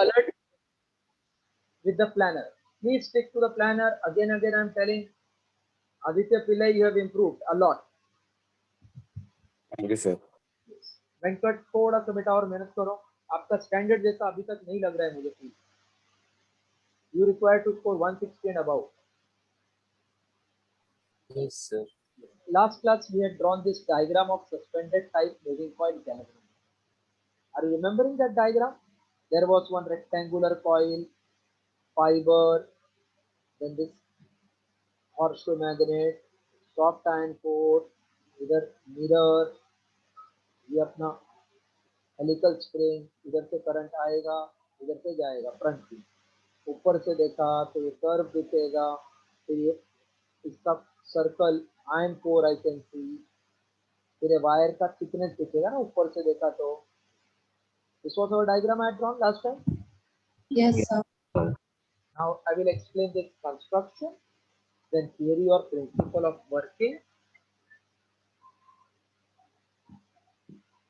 alert with the planner. Please stick to the planner. Again, I'm telling Aditya Pillai, you have improved a lot. Thank you sir. Venkat थोड़ा सा बेटा और मेहनत करो. आपका standard जैसा अभी तक नहीं लग रहा है मुझे. Please you require to score 160 and above. Yes sir. Last class we had drawn this diagram of suspended type moving coil galvanometer. Are you remembering that diagram? There was one rectangular coil, fiber, then this horseshoe magnet, soft iron core, इधर mirror, ये अपना helical spring, इधर से current आएगा, इधर से जाएगा front की. ऊपर से देखा तो ये कर्व दिखेगा, फिर ये इसका circle iron core I can see, फिर वायर का थिकनेस दिखेगा ना ऊपर से देखा तो. This was our diagram I drawn last time. Yes, sir. Now I will explain the construction, then theory or principle of working,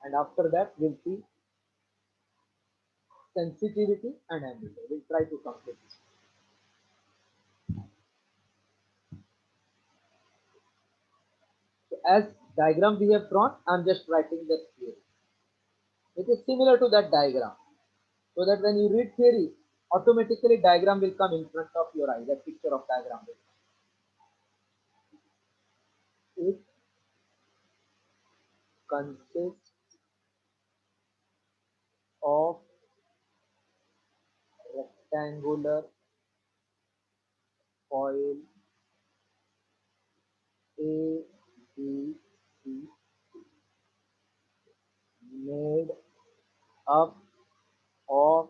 and after that we'll see sensitivity and amplitude. We'll try to complete this. So as diagram we have drawn, I'm just writing the theory. It is similar to that diagram, so that when you read theory, automatically diagram will come in front of your eye. That picture of diagram will come. It consists of rectangular coil A, B, C made up of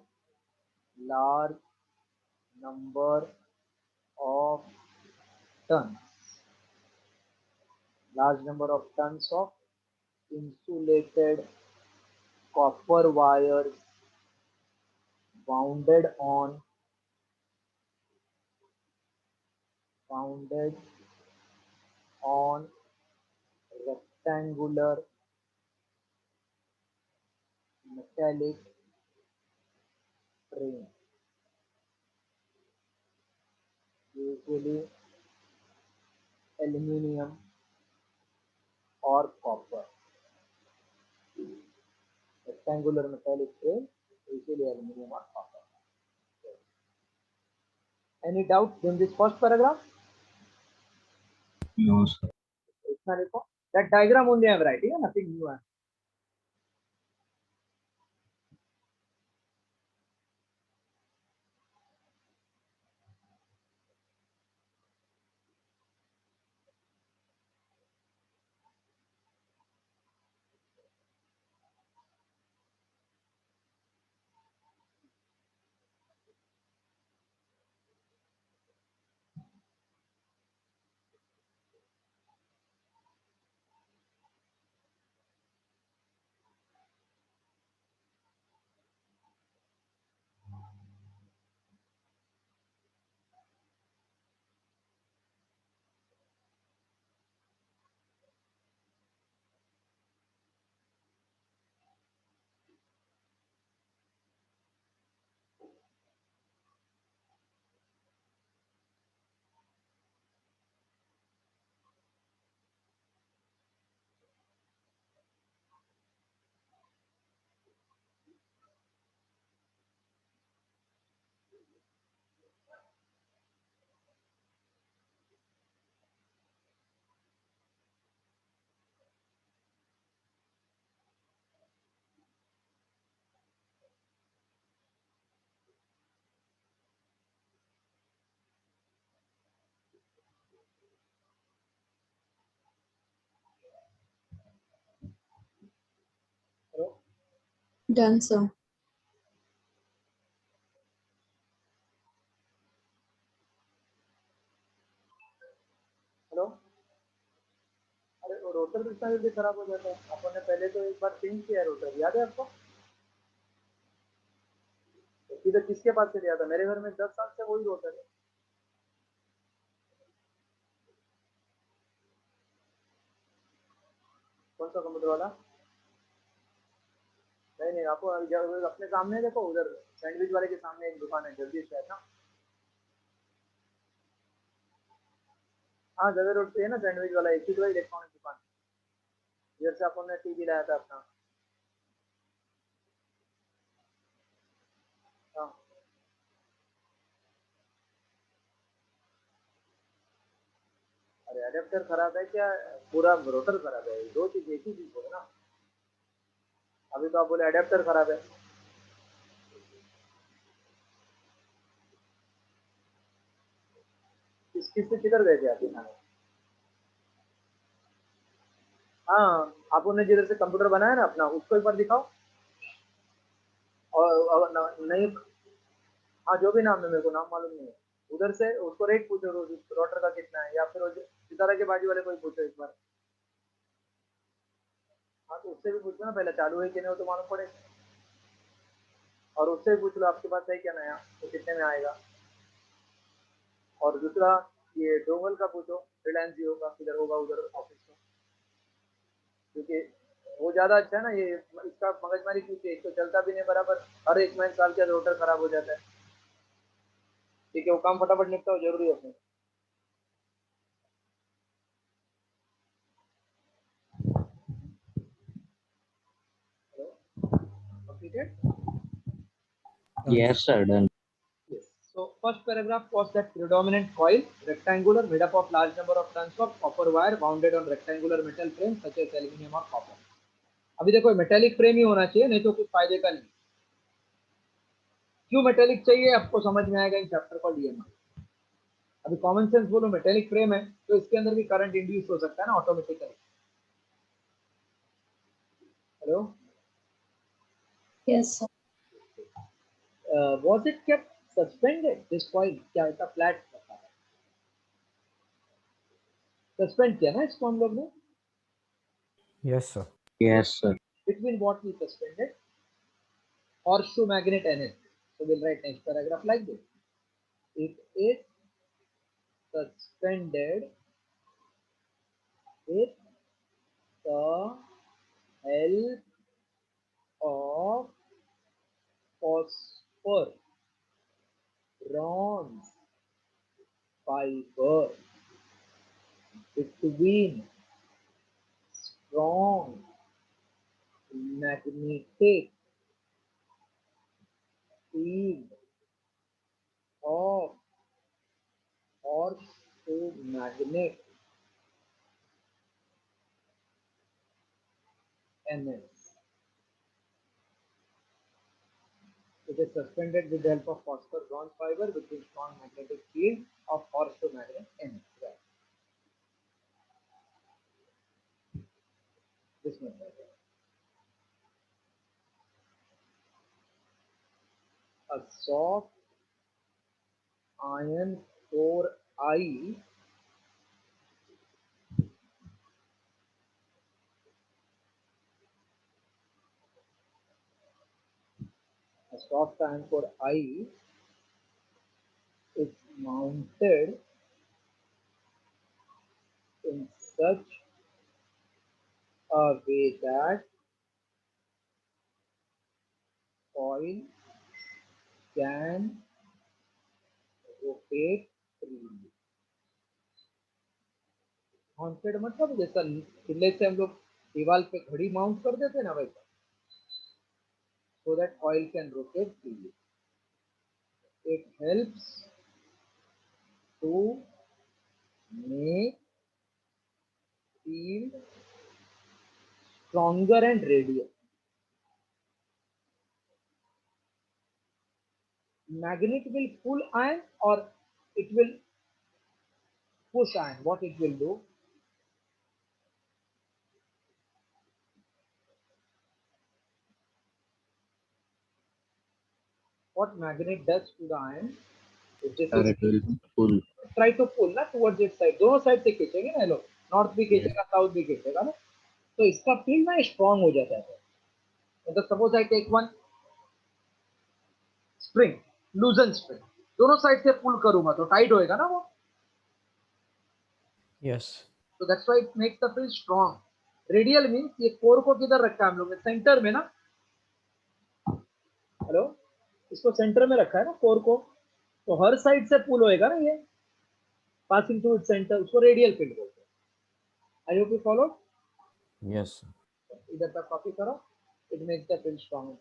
large number of tons. Large number of tons of insulated copper wires wounded on rectangular metallic frame, usually aluminum or copper. Rectangular metallic frame, usually aluminum or copper. Any doubts in this first paragraph? No, sir. That diagram only I am writing, nothing new. Done, sir. Hello. अरे वो rotor कितना जल्दी खराब हो जाता है. अपन ने पहले तो एक बार चेंज किया रोटर, याद है आपको? इधर किसके पास से लिया था? मेरे घर में 10 साल से वही रोटर है. कौन सा कंप्यूटर वाला? नहीं नहीं, आपको अपने सामने देखो, उधर सैंडविच वाले के सामने एक दुकान है, जल्दी शायद ना। हाँ, जगह रोड पे है ना सैंडविच वाला, एक ही तो इलेक्ट्रॉनिक दुकान। इधर से अपन ने टीवी लाया था अपना। हाँ। अरे एडेप्टर खराब है क्या, पूरा रोटर खराब है, दो चीज एक ही चीज बोले ना। अभी तो आप बोले एडेप्टर खराब है। किससे किधर गए थे आप दिखाने? हाँ, आपने जिधर से कंप्यूटर बनाया ना अपना, उसको एक बार दिखाओ। और नहीं, हाँ जो भी नाम है, मेरे को नाम मालूम नहीं है। उधर से उसको रेट पूछो, रोटर का कितना है, या फिर सितारा के बाजू वाले को ही पूछो एक बार। हाँ, तो उससे भी पूछो ना, पहले चालू है कि नहीं, वो तो मालूम पड़ेगा। और उससे भी पूछ लो आपके पास है क्या नया, तो कितने में आएगा। और दूसरा, ये डोंगल का पूछो, रिलायंस जियो का किधर होगा उधर ऑफिस में, क्योंकि वो ज्यादा अच्छा है ना। ये इसका मगजमारी, क्योंकि एक तो चलता भी नहीं बराबर, हर एक महीने साल के रोटर खराब हो जाता है। ठीक है, वो काम फटाफट निपटाओ, जरूरी है अपने। Completed? Done, Yes, sir. sir. Done. Yes. So first paragraph was that predominant coil, rectangular, made up of large number of turns of copper wire wounded on rectangular metal frame such as aluminium or copper. अभी देखो, metallic frame ही होना चाहिए, नहीं तो कुछ फायदे का नहीं। क्यों मेटेलिक चाहिए आपको समझ में आएगा इन चैप्टर को लिए में। अभी कॉमन सेंस बोलो, मेटेलिक फ्रेम है तो इसके अंदर भी करंट इंड्यूस हो सकता है ना automatically. Hello, Yes, sir. was it kept suspended this coil, क्या ऐसा फ्लैट सस्पेंड किया ना इसको हम लोग ने? Yes, sir. Yes, sir. Between what we suspended? Horseshoe magnet NS. So we'll write next paragraph like this. It is suspended with the help of phosphor bronze fiber between strong magnetic field of horseshoe magnet NS. It is suspended with the help of phosphor bronze fiber between strong magnetic field of horseshoe magnet NS. Right. This method. A soft iron core I a soft iron core I is mounted in such a way that coil can rotate freely. Mounted मतलब जैसा किले से हम लोग दीवार पे घड़ी mount कर देते ना वैसा, so that coil can rotate freely. It helps to make field stronger and radial. Magnet will pull iron or it will push iron. What it will do? What magnet does to the iron? It just Sir, it will pull. try to pull ना towards its side. दोनों side से खींचेंगे ना लोग, north भी खींचेगा south भी खींचेगा ना, तो इसका फील्ड ना स्ट्रांग हो जाता है। मतलब suppose I take one spring, loosen spring, दोनों साइड से पुल करूंगा तो टाइट होएगा ना वो, Yes. तो that's why it makes the field strong. Radial means ये कोर को किधर रखा है हम लोग ने, सेंटर में ना, हेलो, इसको सेंटर में रखा है ना कोर को, तो हर साइड से पुल होएगा ना ये, पासिंग थ्रू इट सेंटर, उसको रेडियल फील्ड बोलते हैं। I hope you follow. Yes, sir. इधर तक कॉपी करो, it makes the field strong.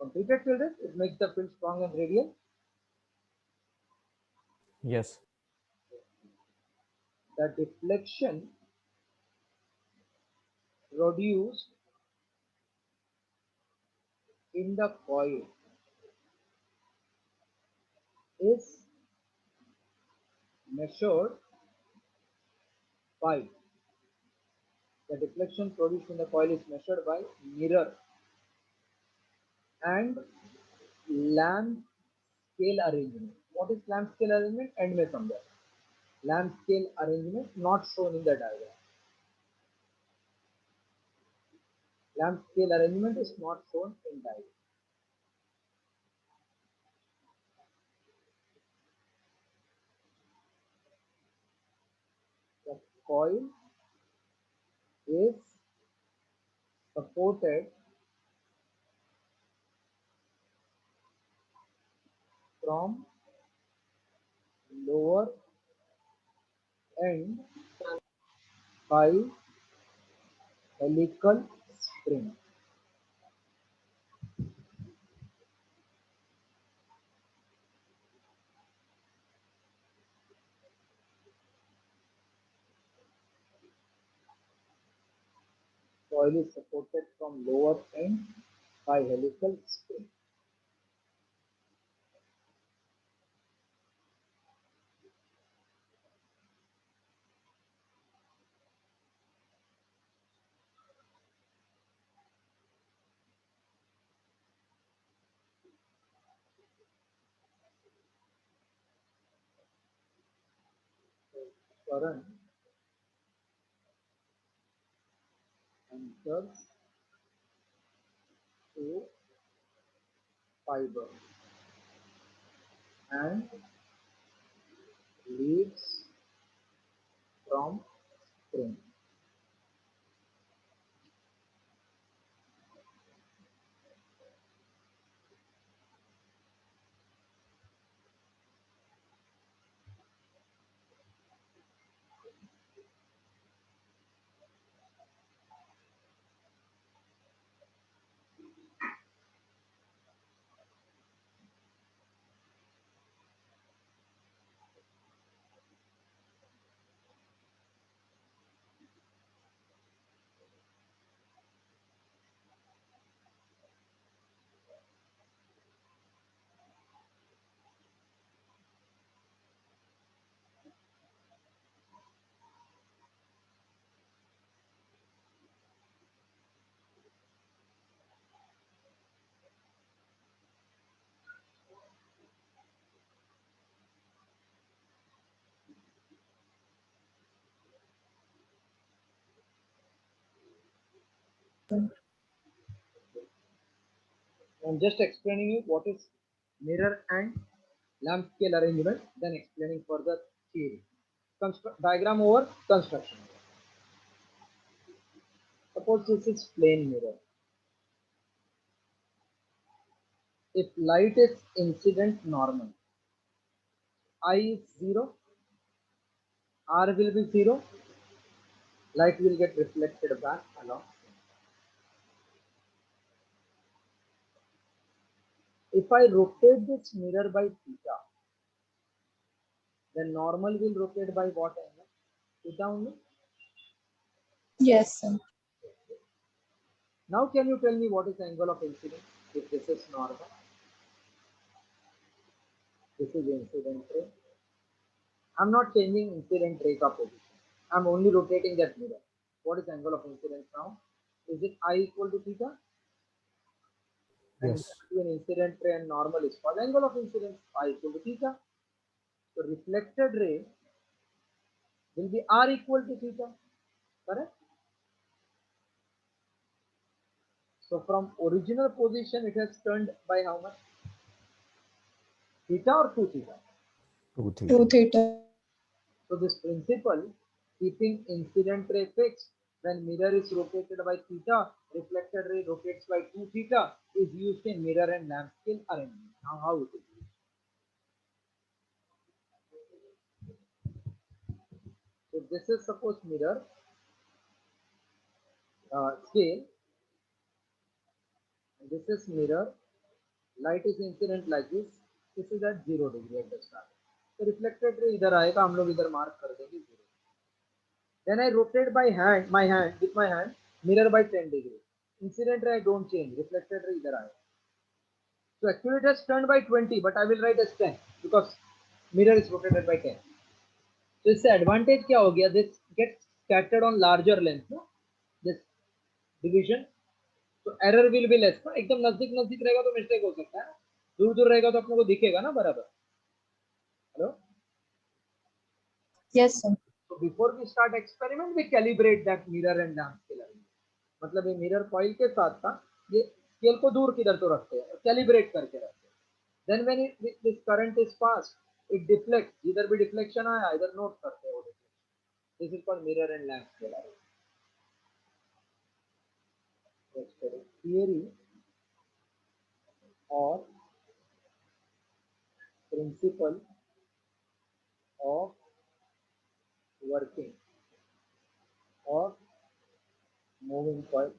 Completed children, it makes the field strong and radial. Yes. The deflection produced in the coil is measured by the deflection produced in the coil is measured by mirror and lamp scale arrangement. What is lamp scale arrangement? End में समझा. Lamp scale arrangement not shown in the diagram. Lamp scale arrangement is not shown in diagram. The coil is supported from lower end by helical spring. Coil is supported from lower end by helical spring. Current enters to fiber and leads from spring. I'm just explaining you what is mirror and lamp scale arrangement, then explaining further theory. Diagram over, construction. Suppose this is plane mirror. If light is incident normal, I is 0, R will be 0, light will get reflected back along. If I rotate this mirror by theta, then normal will rotate by what angle? Theta only. Yes, sir. Now can you tell me what is the angle of incidence if this is normal? This is incident ray. I'm not changing incident ray ka position. I'm only rotating that mirror. What is angle of incidence now? Is it I equal to theta? And Yes. between incident ray and normal is called angle of incidence, I equal to theta. So reflected ray will be R equal to theta, correct? So from original position, it has turned by how much? Theta or 2 theta? 2 2 theta. theta. So this principle, keeping incident ray fixed, when mirror is rotated by theta, reflected ray rotates by 2 theta, is used in mirror and lamp scale arrangement. Now how it is used? So this is suppose mirror scale, and this is mirror, light is incident like this is at 0 degree at the start. So reflected ray इधर आएगा, हम लोग इधर mark कर देंगे 0. Then I rotate by hand, with my hand, mirror by 10 degree. Incident ray I don't change, reflected ray इधर आएगा. So actually it has turned by 20, but I will write as 10 because mirror is rotated by 10. So इससे advantage क्या हो गया? This gets scattered on larger length, no? This division. So error will be less. ना एकदम नजदीक नजदीक रहेगा तो मिस्टेक हो सकता है. दूर दूर रहेगा तो अपने को दिखेगा ना बराबर. Hello? Yes, sir. So before we start experiment, we calibrate that mirror and lamp scale. मतलब ये मिरर कॉइल के साथ था, ये स्केल को दूर किधर तो रखते हैं, कैलिब्रेट करके रखते हैं. Then when this current is pass, it deflect, इधर भी डिफ्लेक्शन आया, इधर नोट करते हैं वो deflection. This is called mirror and lamp scale. Theory और प्रिंसिपल ऑफ वर्किंग और moving coil.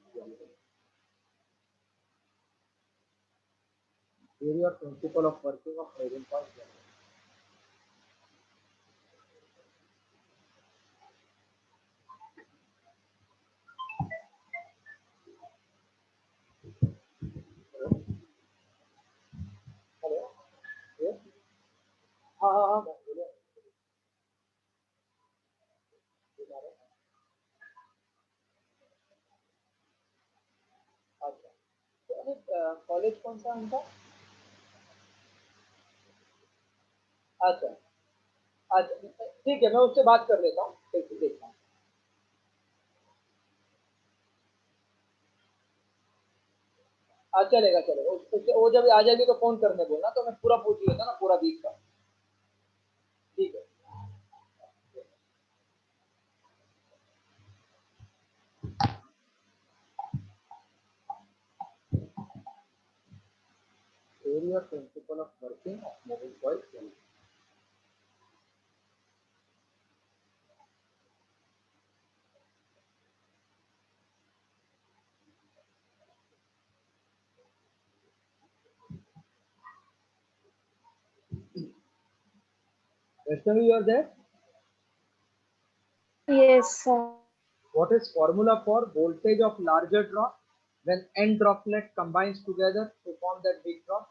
Theory or principle of working of moving coil. Hello, ये हाँ हाँ हाँ बोलिए. अच्छा, कॉलेज कौन सा उनका? अच्छा अच्छा, ठीक है, मैं उससे बात कर लेता हूँ, देखता हूँ. चलेगा चलेगा, वो जब आ जाएगी तो फोन करने बोलना, तो मैं पूरा पूछ लेता ना, पूरा वीक का. ठीक है. Theory or principle of working of moving coil. Vaishnavi, you are there? Yes, sir. What is formula for voltage of larger drop when n droplet combines together to form that big drop?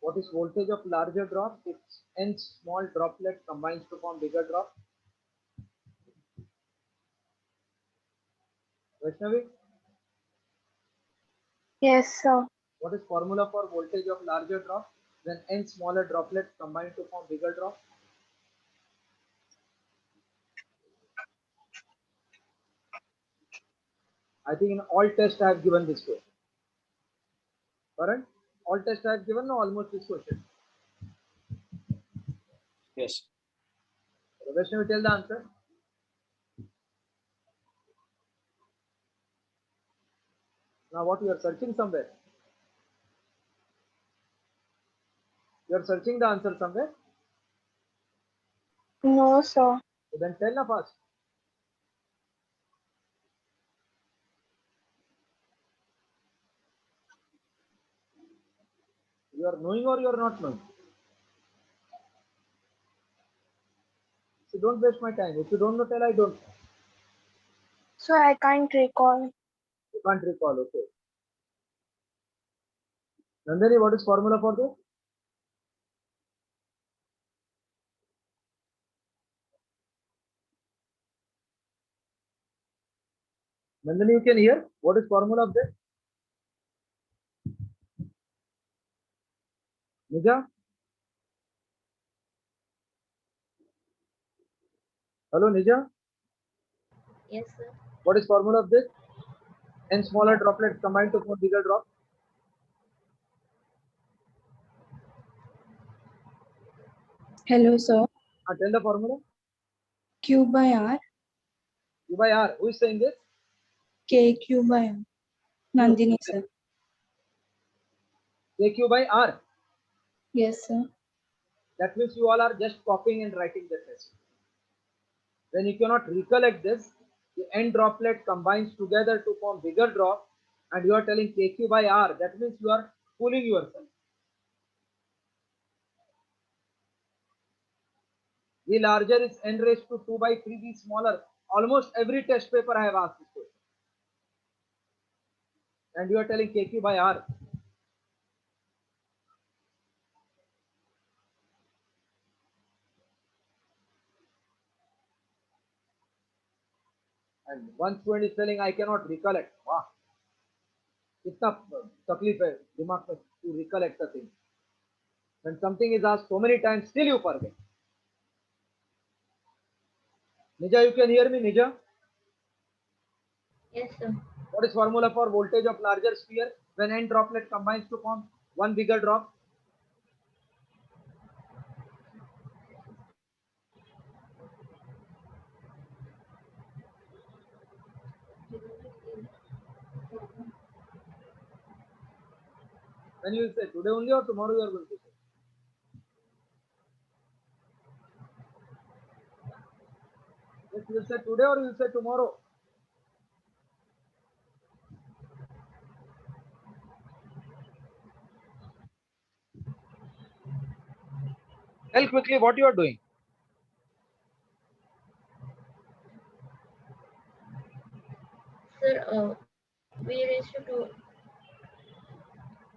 What is voltage of larger drop if n small droplet combines to form bigger drop? Vaishnavi, Yes, sir. what is formula for voltage of larger drop when n smaller droplets combine to form bigger drop? I think in all tests I have given this question. Correct? All tests I have given almost this question. Yes. Vaishnavi, tell the answer. Now what you are searching somewhere? You are searching the answer somewhere? No, sir. So then tell na fast. You are knowing or you are not knowing? So don't waste my time. If you don't know, tell I don't know. So I can't recall. You can't recall, okay. Nandini, what is formula for this? Nandini, you can hear? What is formula of this? Nija? Hello, Nija? Yes, sir. What is formula of this? N smaller droplets combined to form bigger drop. Hello, sir. Tell the formula. Q by R, Q by R. Who is saying this? K Q by R. Nandini, sir. KQ by R. Yes, sir. That means you all are just copying and writing the test. When you cannot recollect this, the N droplet combines together to form bigger drop, and you are telling KQ by R. That means you are fooling yourself. V larger is N raised to 2 by 3, V smaller. Almost every test paper I have asked this question. And you are telling KQ by R. And one student is telling I cannot recollect. Wow. कितना तकलीफ है दिमाग में to recollect the thing. When something is asked so many times, still you forget. Nija, you can hear me, Nija? Yes, sir. What is formula for voltage of larger sphere when N droplet combines to form one bigger drop? When you will say today only or tomorrow you are going to say? Yes, you will say today or you will say tomorrow? Tell quickly what you are doing. Sir, V raised to 2.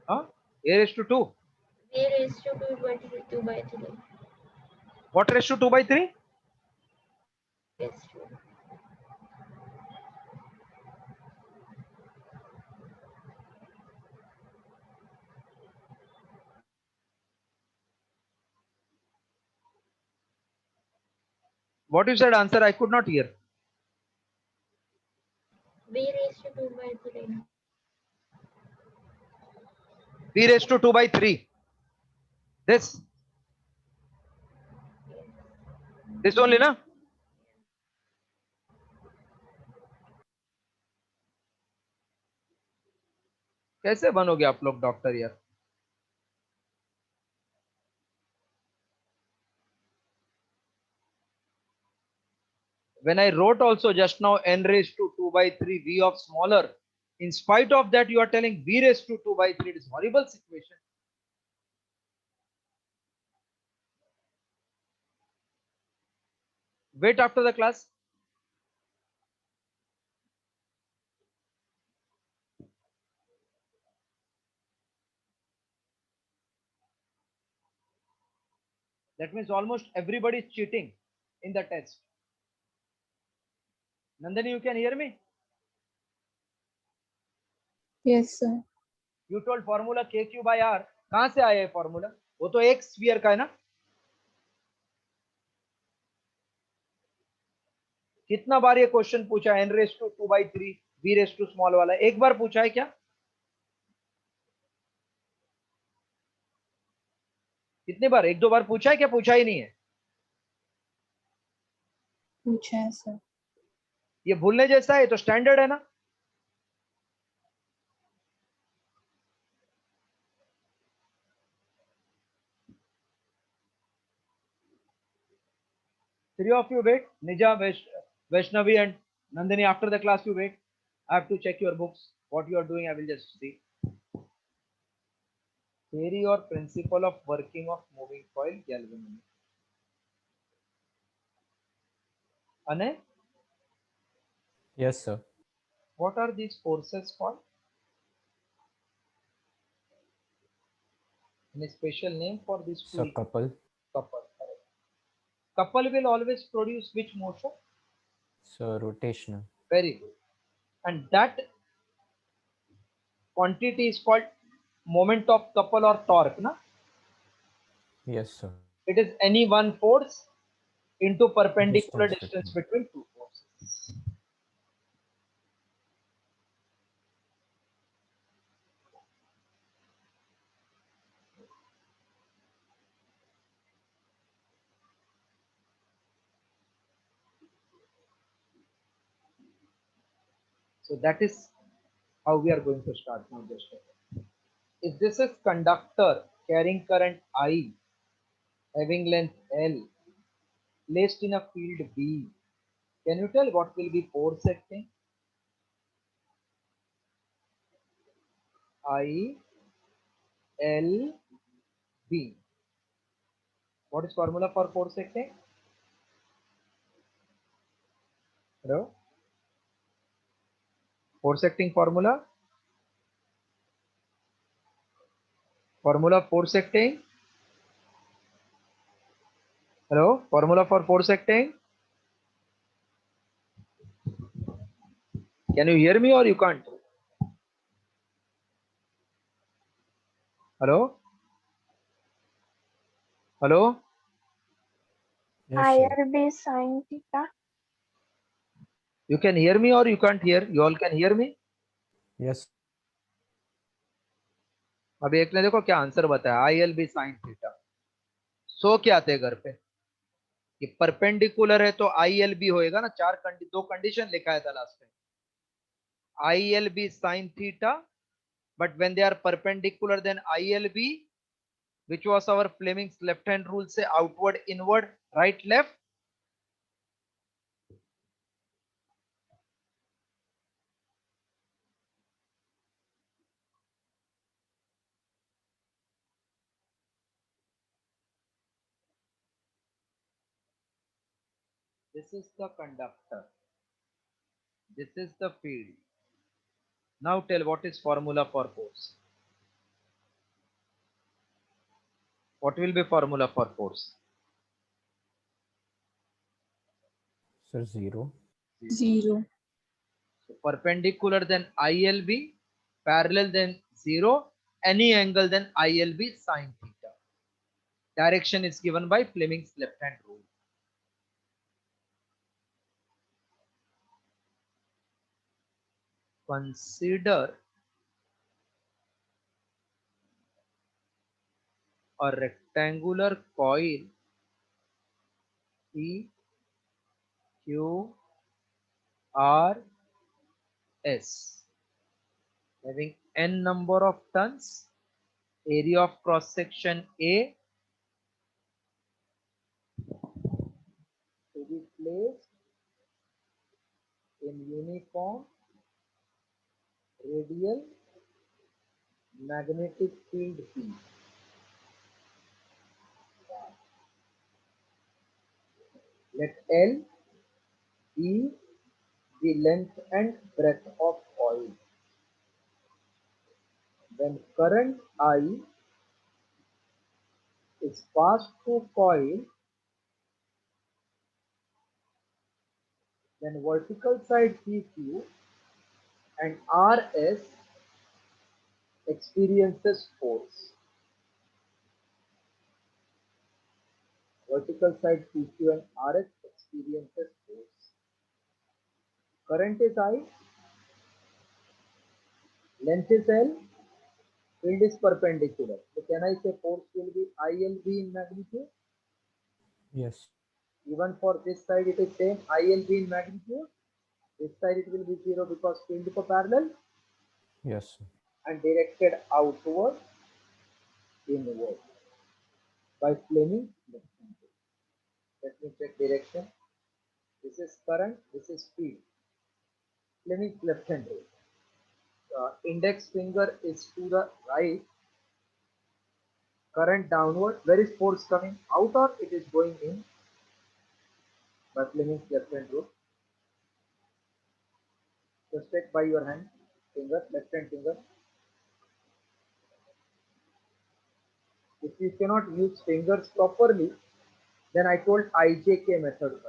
Huh? A raised to 2. V raised to 2 by 3. What raised to 2 by 3? Yes, sir. What you said answer I could not hear. V raised to 2 by 3. B raised to 2 by 3. This. This only, na? कैसे बनोगे आप लोग doctor यार? When I wrote also just now N raised to 2 by 3 V of smaller, in spite of that you are telling V raised to 2 by 3. It is horrible situation. Wait after the class. That means almost everybody is cheating in the test. Nandini, you can hear me? Yes, sir. You told formula KQ by R. कहाँ से आया है formula? वो तो एक sphere का है ना? कितना बार ये क्वेश्चन पूछा N raised to 2 by 3 V raised to small वाला? एक बार पूछा है क्या? कितने बार? एक दो बार पूछा है क्या? पूछा ही नहीं है. पूछा है सर. ये भूलने जैसा है तो स्टैंडर्ड है ना? Three of you wait. Nija, Vaishnavi and Nandini, after the class you wait. I have to check your books. What you are doing, I will just see. Theory or principle of working of moving coil galvanometer. Ane, Yes, sir. what are these forces called? Any special name for this So tool? couple. Couple. Correct. Couple will always produce which motion? So rotational. Very good. and that quantity is called moment of couple or torque, na? Yes, sir. It is any one force into perpendicular Distance distance between. between two forces. So that is how we are going to start now. Just if this is conductor carrying current I having length L placed in a field B, can you tell what will be force acting? I L B. What is formula for force acting? Hello? Force acting formula? Formula force acting? Hello? Formula for force acting? Can you hear me or you can't? Hello? Hello? Yes, sir. IRB sin theta. You can hear me or you can't hear? You all can hear me? Yes. अभी एक ने देखो क्या answer बताया, I L B sine theta. So क्या आते घर पे कि परपेंडिकुलर है तो आई एल बी होएगा ना. दो कंडीशन लिखा है था लास्ट में. I L B sine theta, but when they are perpendicular then ILB, which was our Fleming's left hand rule, say outward, inward, right, left. This is the conductor. This is the field. Now tell what is formula for force. What will be formula for force? Sir, 0. 0. So perpendicular then ILB, parallel then 0, any angle then ILB sine theta. Direction is given by Fleming's left hand rule. Consider a rectangular coil P Q R S having n number of turns, area of cross section A, to be placed in uniform radial magnetic field P. Let L be the length and breadth of coil. When current I is passed through coil, then vertical side PQ and RS experiences force. Vertical side PQ and RS experiences force. Current is I, length is L, field is perpendicular. So can I say force will be ILB in magnitude? Yes. Even for this side it is same, ILB in magnitude. This side it will be 0 because field is parallel Yes, sir. and directed outward, inward by Fleming's left hand rule. Let me check direction. This is current, this is field. Fleming's left hand rule. Index finger is to the right, current downward. Where is force coming? Out or it is going in? By Fleming's left hand rule. Just take by your hand, finger, left hand finger. If you cannot use fingers properly, then I told IJK method.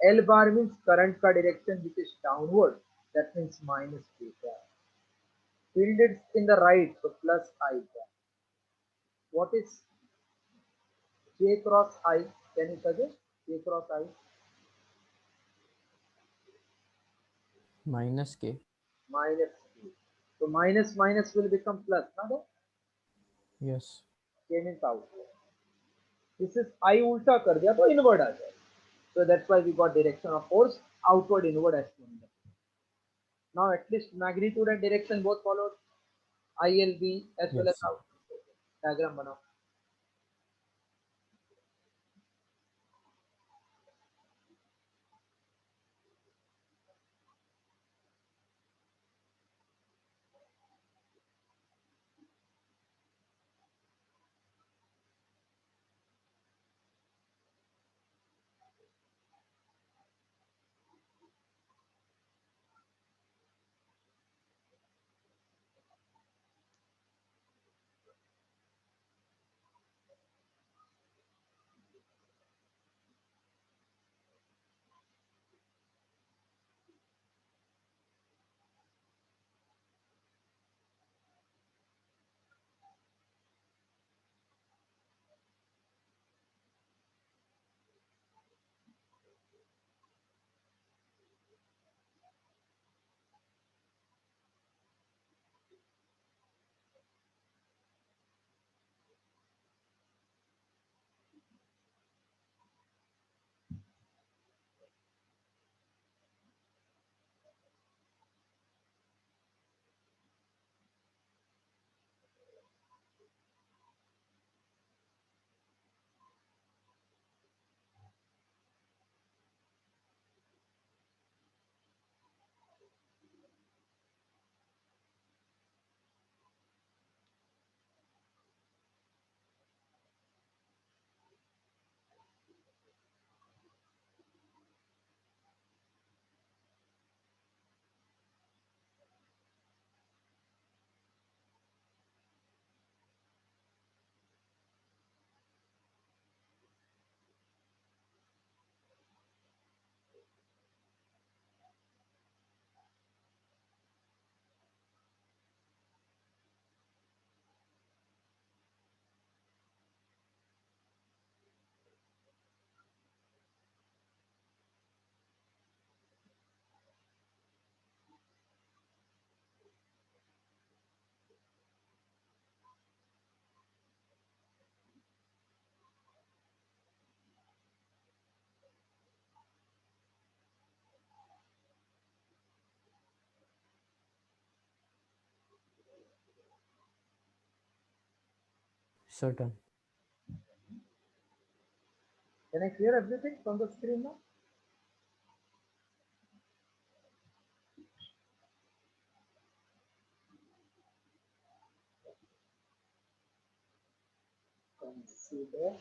L bar means current ka direction which is downward. That means minus K cap. Field it in the right, so plus I cap. What is J cross I? Can you suggest J cross I? minus K. Minus K. So minus minus will become plus. Now Yes. K means out. This is I ulta कर दिया तो inward आ जाए. So that's why we got direction of force outward inward as shown. Now at least magnitude and direction both followed. ILB as well as Yes. out. Diagram बनाओ. Certain. Can I clear everything from the screen now? Consider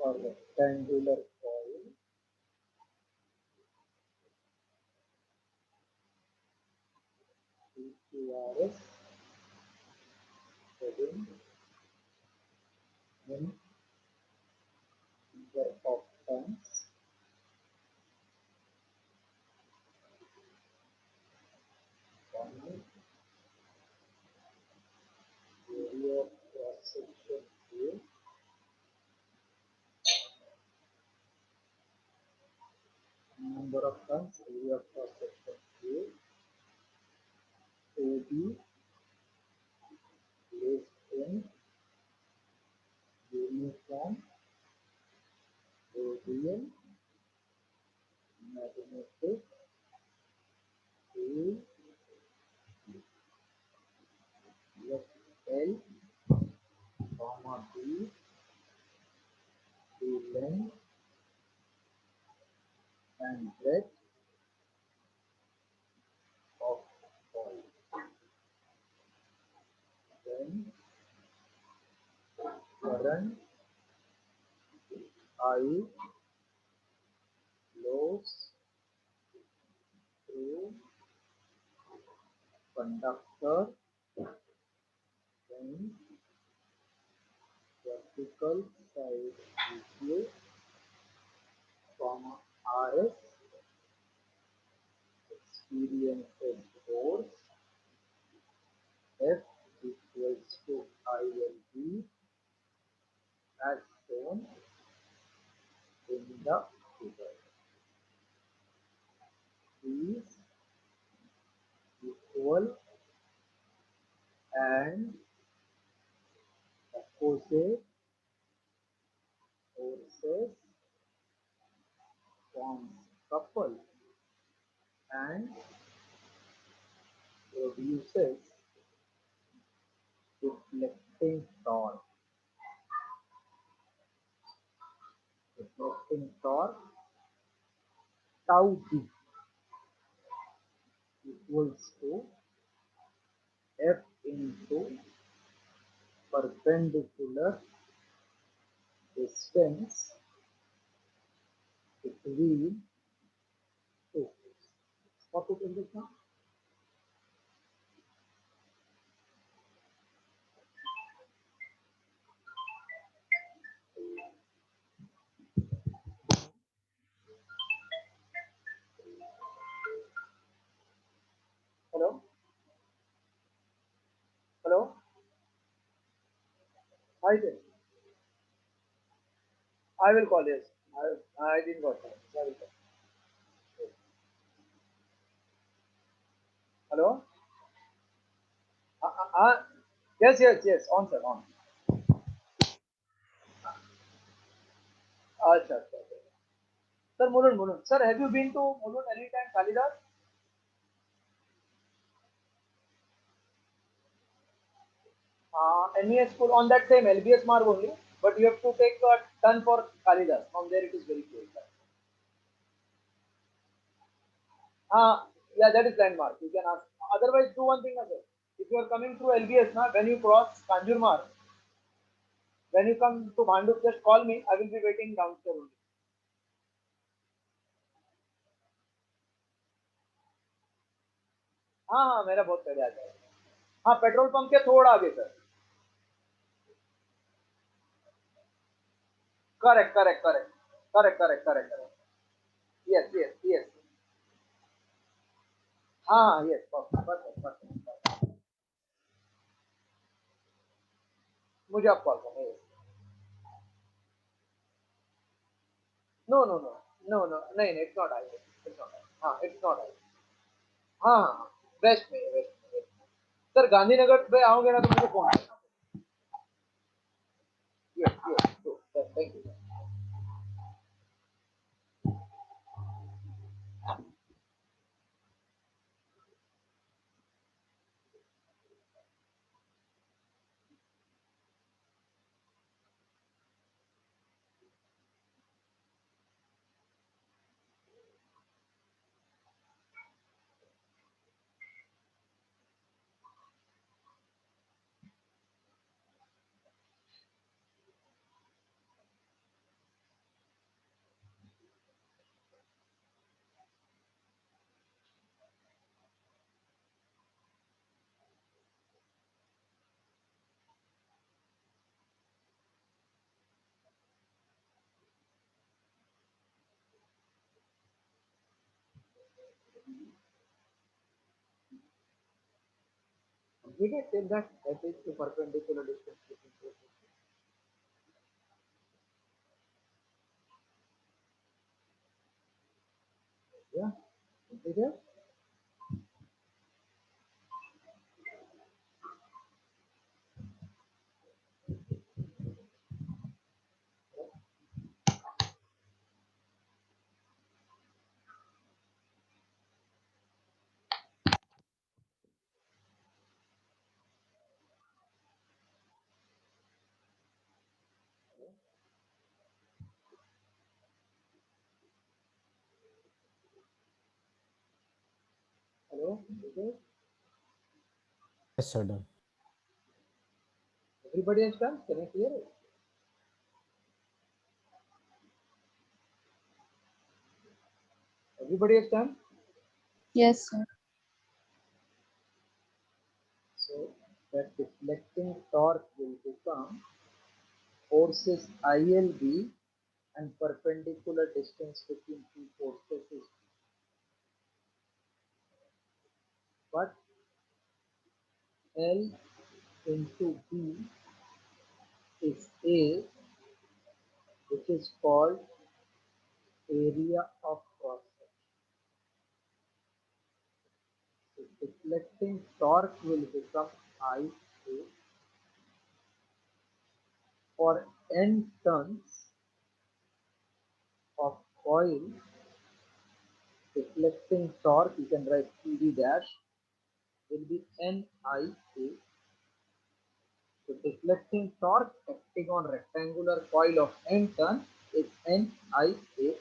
a rectangular coil PQRS having n number of turns on area of cross section A, number of turns area of cross section A, AB less than uniform radial magnetic field let L, comma B the length and breadth of coil. Then current I flows through conductor when vertical side issue, comma RS experienced force F equals to ILB as shown in the figure. These equal and opposite forces forms couple and produces deflecting torque. Deflecting torque tau d equals to F into perpendicular distance between two poles. What to take this now? Hello? Hello? Hi there. I will call, yes. I didn't got time. I will call. Hello? Yes, yes, yes. On, sir, on. Acha, acha, acha. Sir, Mulund, Mulund. Sir, have you been to Mulund anytime, Kalidas? MES school on that same LBS mark only, but you have to take a turn for Kalidas. From there it is very close. Yeah, that is landmark. You can ask. Otherwise, do one thing, sir. If you are coming through LBS, na, when you cross Kanjurmarg, when you come to Bhandup, just call me. I will be waiting downstairs only. हाँ हाँ मेरा बहुत पहले आ जाएगा. हाँ petrol pump के थोड़ा आगे sir. Correct correct correct correct correct correct correct. Yes yes yes. हाँ हाँ यस परफेक्ट परफेक्ट परफेक्ट. मुझे आप कॉल करना. No no no no no नहीं नहीं it's not I. It's not I. हाँ इट्स नॉट आई. हाँ हाँ वेस्ट में वेस्ट में. सर गांधीनगर पे आओगे ना तो मुझे फोन करना. Yes yes sir thank you. We can tell that is the perpendicular distance between two points. Yeah. Is it? Hello? Is it? Yes, sir. Done. Everybody has done? Can I hear it? Everybody has done? Yes, sir. So that deflecting torque will become forces ILB and perpendicular distance between two forces is L into B is A, which is called area of cross section. So deflecting torque will become IA for n turns of coil. Deflecting torque, you can write TD dash, will be NIA. So deflecting torque acting on rectangular coil of n turns is NIA.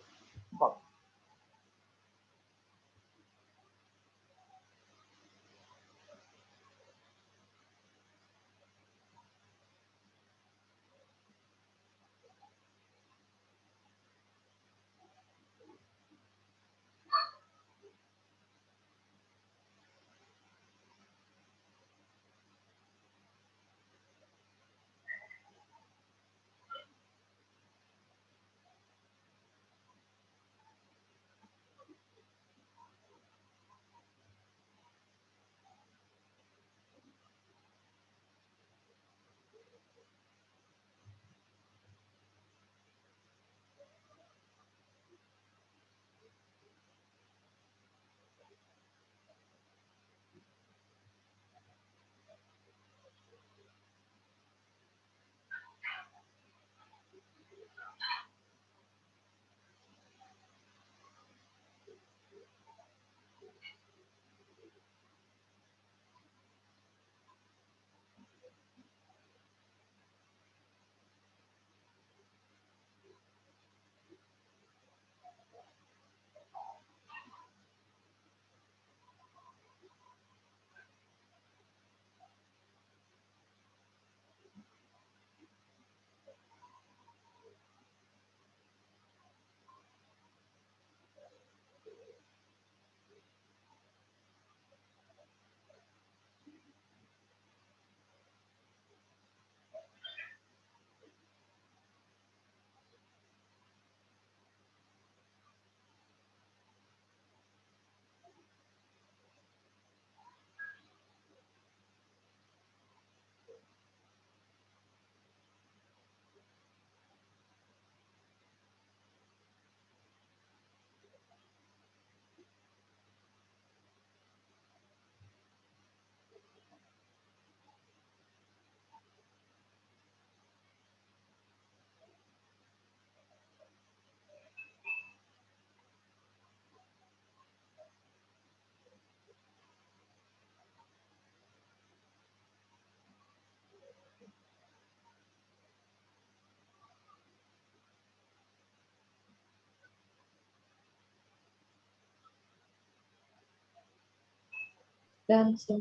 Done, sir.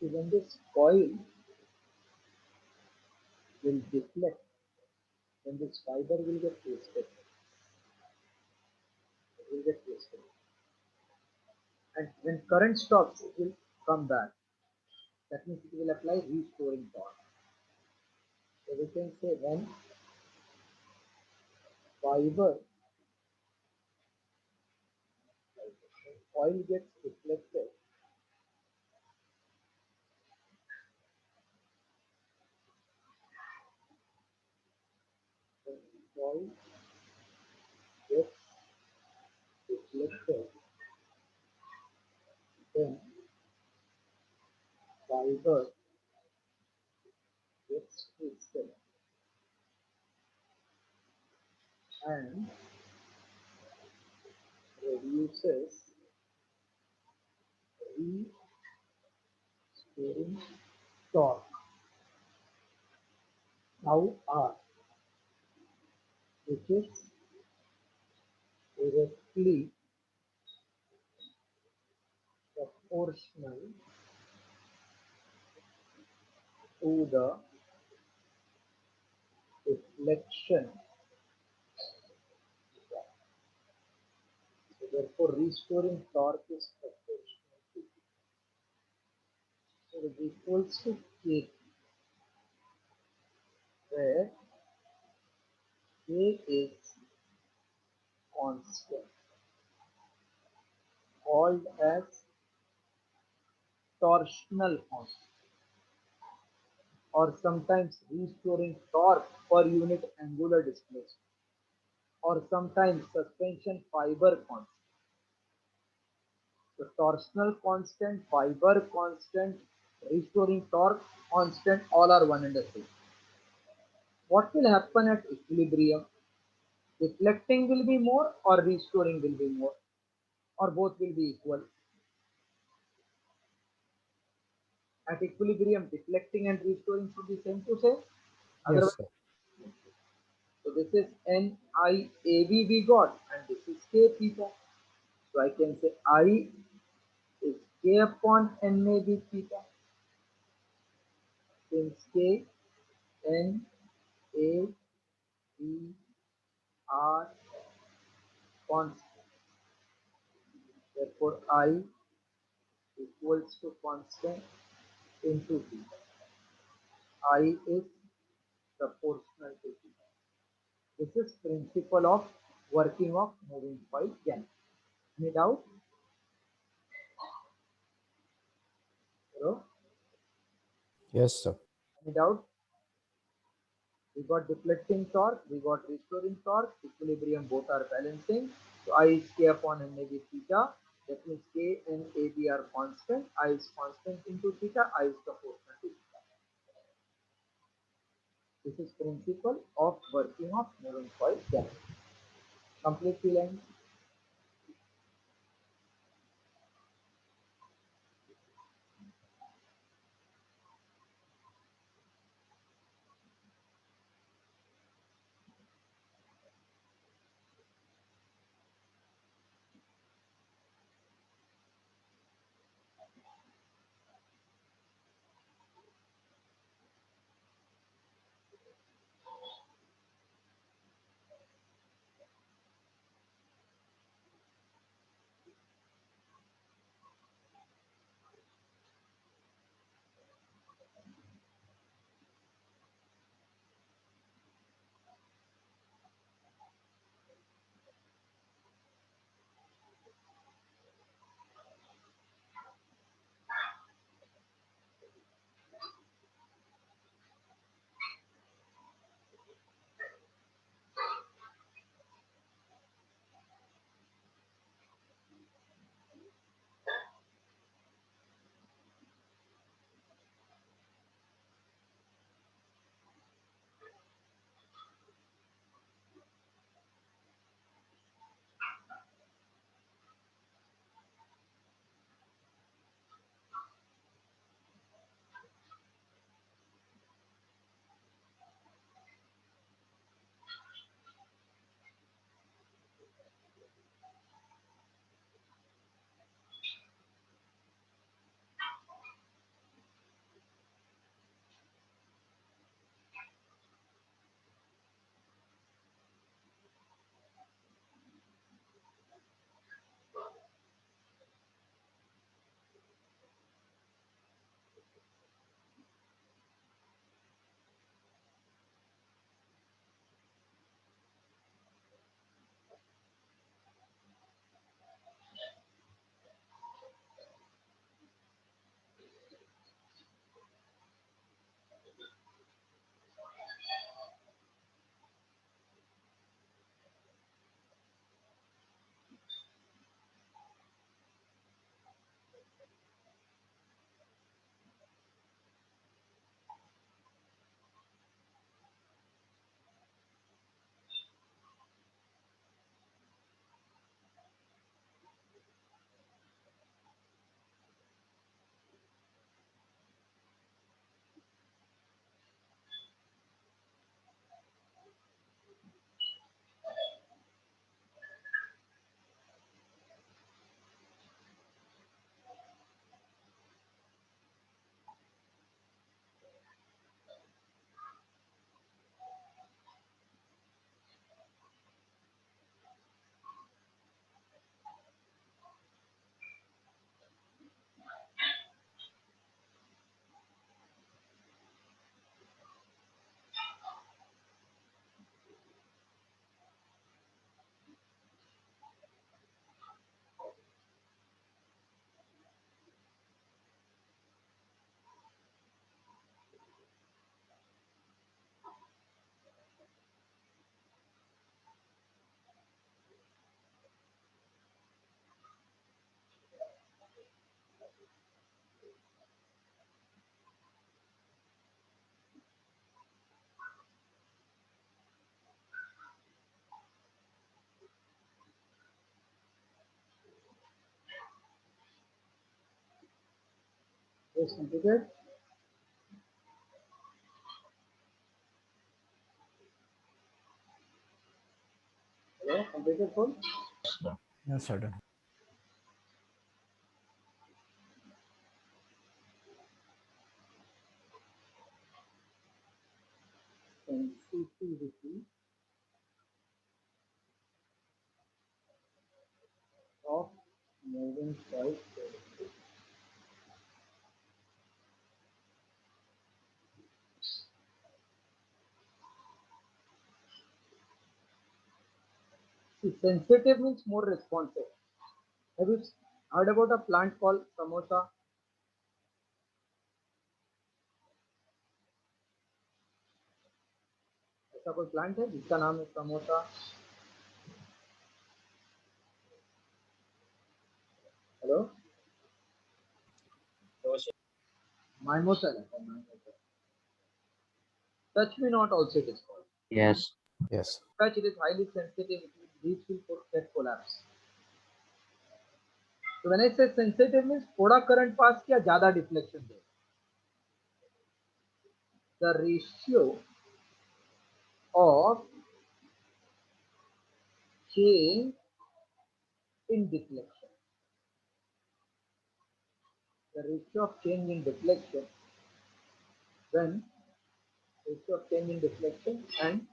So when this coil will deflect, then this fiber will get twisted. It will get twisted. And when current stops, it will come back. That means it will apply restoring torque. So we can say when fiber coil gets deflected, when coil gets deflected, then fiber gets twisted and reduces restoring torque, tau R, which is directly proportional to the deflection. So therefore, restoring torque is proportional to. So it is equals to K, where K is constant. called as torsional constant, or sometimes restoring torque per unit angular displacement, or sometimes suspension fiber constant. So torsional constant, fiber constant, restoring torque constant, all are one and the same. What will happen at equilibrium? Deflecting will be more or restoring will be more, or both will be equal. At equilibrium, deflecting and restoring should be same to same. Yes, Otherwise, sir. so this is NIAB we got, and this is K theta. So I can say I is K upon NAB theta, since K, N, A, B are constant. Therefore, I equals to constant into theta. I is proportional to theta. This is principle of working of moving coil can. Any doubt? Hello? Yes, sir. Any doubt? We got deflecting torque, we got restoring torque, equilibrium, both are balancing. So I is K upon NAB theta. That means K and AB are constant. I is constant into theta. I is proportional to theta. This is principle of working of moving coil can. Complete the line. Yes, completed. Hello, completed full. Yes, sir. Done. Sensitivity of moving coil. See, sensitive means more responsive. Have you heard about a plant called samosa? ऐसा कोई plant है जिसका नाम है samosa? Hello, mimosa रहता है, mimosa. Touch me not also it is called. Yes. Yes. Touch, it is highly sensitive. These will get collapse. So when I say sensitive means थोड़ा current pass किया ज़्यादा deflection they. The ratio of change in deflection. The ratio of change in deflection when ratio of change in deflection and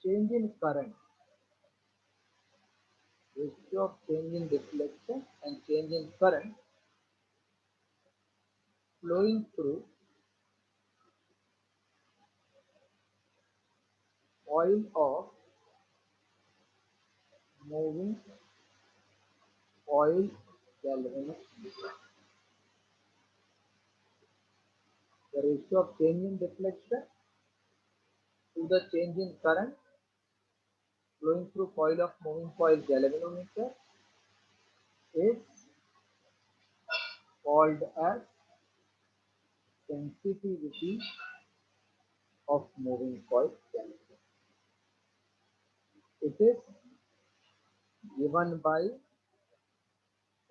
change in current. Ratio of change in deflection and change in current flowing through coil of moving coil galvanic meter. The ratio of change in deflection to the change in current flowing through coil of moving coil galvanometer is called as sensitivity of moving coil galvanometer. It is given by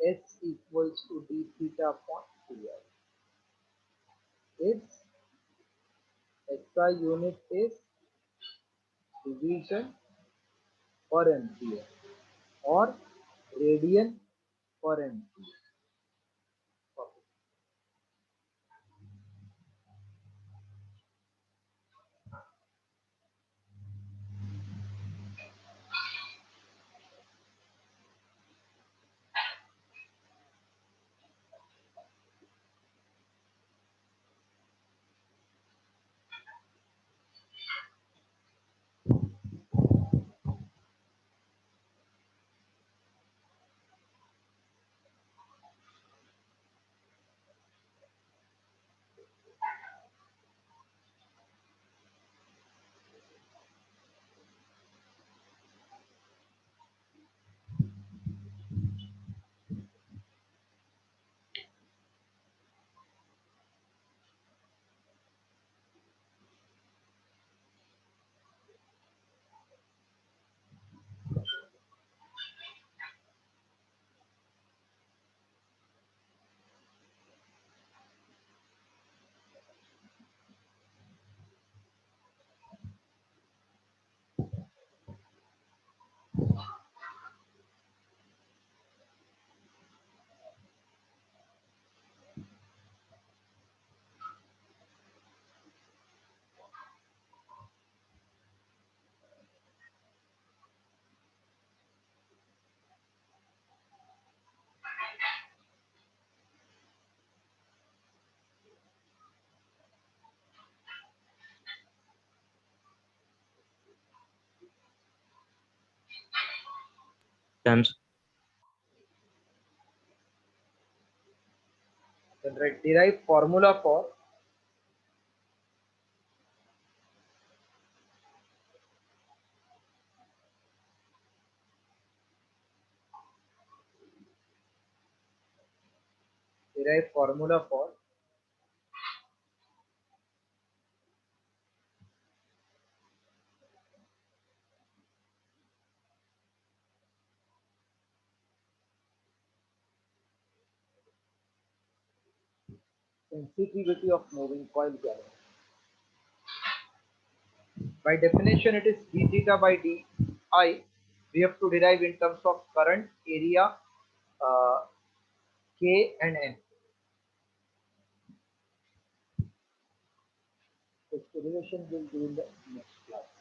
S equals to d theta upon Tl. Its SI unit is division per ampere or radian per ampere. Done. Then derive formula for sensitivity of moving coil galvanometer. By definition, it is d theta by di. We have to derive in terms of current, area, uh, K and N. This derivation will do in the next class.